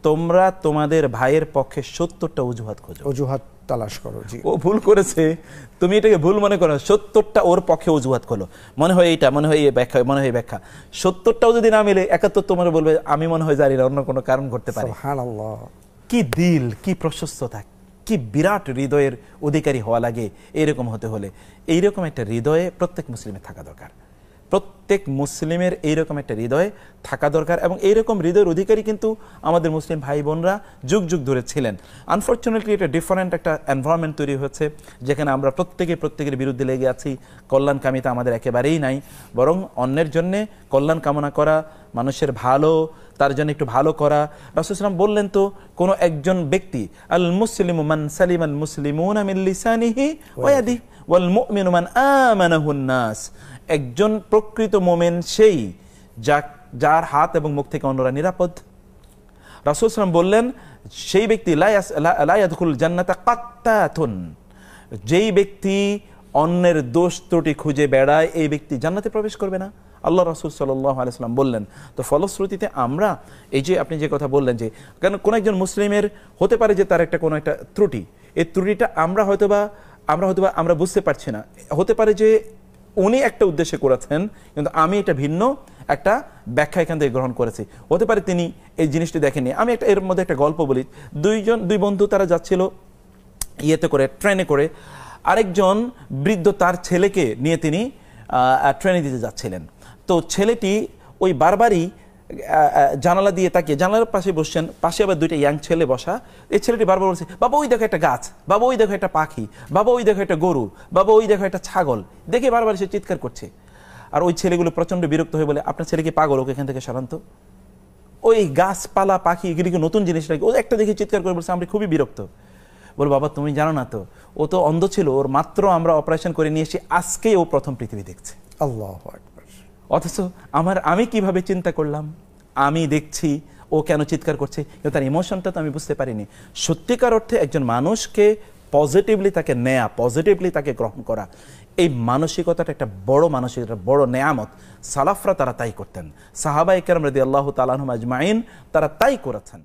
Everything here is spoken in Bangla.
তোমরা তোমাদের ভাইয়ের পক্ষে 70টা অজুহাত খোঁজো, অজুহাত তালাশ করো। জি, ও ভুল করেছে, তুমি এটাকে ভুল মনে করো, 70টা ওর পক্ষে অজুহাত খোলো, মনে হয় এইটা, মনে হয় এই ব্যাখ্যা, মনে হয় ব্যাখ্যা। 70টাও যদি না মিলে 71 তোমার বলবে আমি মনে হয় জানি না, অন্য কোনো কারণ ঘটতে পারে। সুবহানাল্লাহ। কি দিল, কি প্রশস্ততা, কি বিরাট হৃদয়ের অধিকারী হওয়া লাগে এরকম হতে হলে। এইরকম একটা হৃদয়ে প্রত্যেক মুসলিমের থাকা দরকার, প্রত্যেক মুসলিমের এইরকম একটা হৃদয় থাকা দরকার। এবং এইরকম হৃদয়ের অধিকারী কিন্তু আমাদের মুসলিম ভাই বোনরা যুগ যুগ ধরে ছিলেন। আনফর্চুনেটলি এটা ডিফারেন্ট একটা এনভায়রনমেন্ট তৈরি হচ্ছে, যেখানে আমরা প্রত্যেকের বিরুদ্ধে লেগে আছি। কল্যাণকামিতা আমাদের একেবারেই নাই, বরং অন্যের জন্যে কল্যাণ কামনা করা, মানুষের ভালো, তার জন্য একটু ভালো করা। রাসূল সাল্লাল্লাহু আলাইহি ওয়াসাল্লাম বললেন তো, কোন একজন ব্যক্তি, আল মুসলিমু মান সালিমাল মুসলিমুনা মিন লিসানিহি ওয়া ইয়াদিহি ওয়াল মুমিনু মান আমানাহুন নাস, একজন প্রকৃত মুমিন সেই যার হাত এবং মুখ থেকে অন্যরা নিরাপদ। রাসূল সাল্লাল্লাহু আলাইহি ওয়াসাল্লাম বললেন, সেই ব্যক্তি লা ইয়াদখুল জান্নাতা কাত্তাতুন, যেই ব্যক্তি অন্যের দোষ ত্রুটি খুঁজে বেড়ায়, এই ব্যক্তি জান্নাতে প্রবেশ করবে না, আল্লাহ রাসূল সাল্লাল্লাহু আলাইহি ওয়াসাল্লাম বললেন। তো ফলশ্রুতিতে আমরা এই যে আপনি যে কথা বললেন, যে কারণ কোন একজন মুসলিমের হতে পারে যে তার একটা কোনো একটা ত্রুটি, এই ত্রুটিটা আমরা হয়তোবা আমরা বুঝতে পারছি না, হতে পারে যে উনি একটা উদ্দেশ্যে করেছেন, কিন্তু আমি এটা ভিন্ন একটা ব্যাখ্যা এখান থেকে গ্রহণ করেছি। হতে পারে তিনি এই জিনিসটি দেখেননি। আমি এর মধ্যে একটা গল্প বলি। দুই বন্ধু তারা যাচ্ছিল ইয়েতে করে, ট্রেনে করে। আরেকজন বৃদ্ধ তার ছেলেকে নিয়ে তিনি ট্রেনে দিতে যাচ্ছিলেন। তো ছেলেটি ওই বারবারই জানালা দিয়ে তাকিয়ে, জানালার পাশে বসছেন, পাশে আবার দুইটা ইয়াং ছেলে বসা। এই ছেলেটি বারবার বলছে, বাবা ওই দেখো একটা গাছ, বাবা ওই দেখো একটা পাখি, বাবা ওই দেখো একটা গরু, বাবা ওই দেখো একটা ছাগল, দেখে বারবার সে চিৎকার করছে। আর ওই ছেলেগুলো প্রচন্ড বিরক্ত হয়ে বলে, আপনার ছেলেকে পাগল, ওকে এখান থেকে সরান্ত, ওই গাছপালা পাখি এগুলি কি নতুন জিনিস নাকি? ও একটা দেখে চিৎকার করে বলছে, আমরা খুবই বিরক্ত। বল, বাবা তুমি জানো না তো, ও তো অন্ধ ছিল, ওর মাত্র আমরা অপারেশন করে নিয়ে এসে আজকেই ও প্রথম পৃথিবী দেখছে। আল্লাহু আকবার। অথচ আমি কিভাবে চিন্তা করলাম, আমি দেখছি ও কেন চিৎকার করছে, কিন্তু তার ইমোশনটা তো আমি বুঝতে পারিনি। সত্যিকার অর্থে একজন মানুষকে পজিটিভলি তাকে নেয়া, পজিটিভলি তাকে গ্রহণ করা, এই মানসিকতাটা একটা বড় মানসিকতা, বড় নেয়ামত। সালাফরা তারা তাই করতেন, সাহাবায়ে কেরাম রাদিয়াল্লাহু তাআলা আনহুম আজমাইন তারা তাই করেছেন।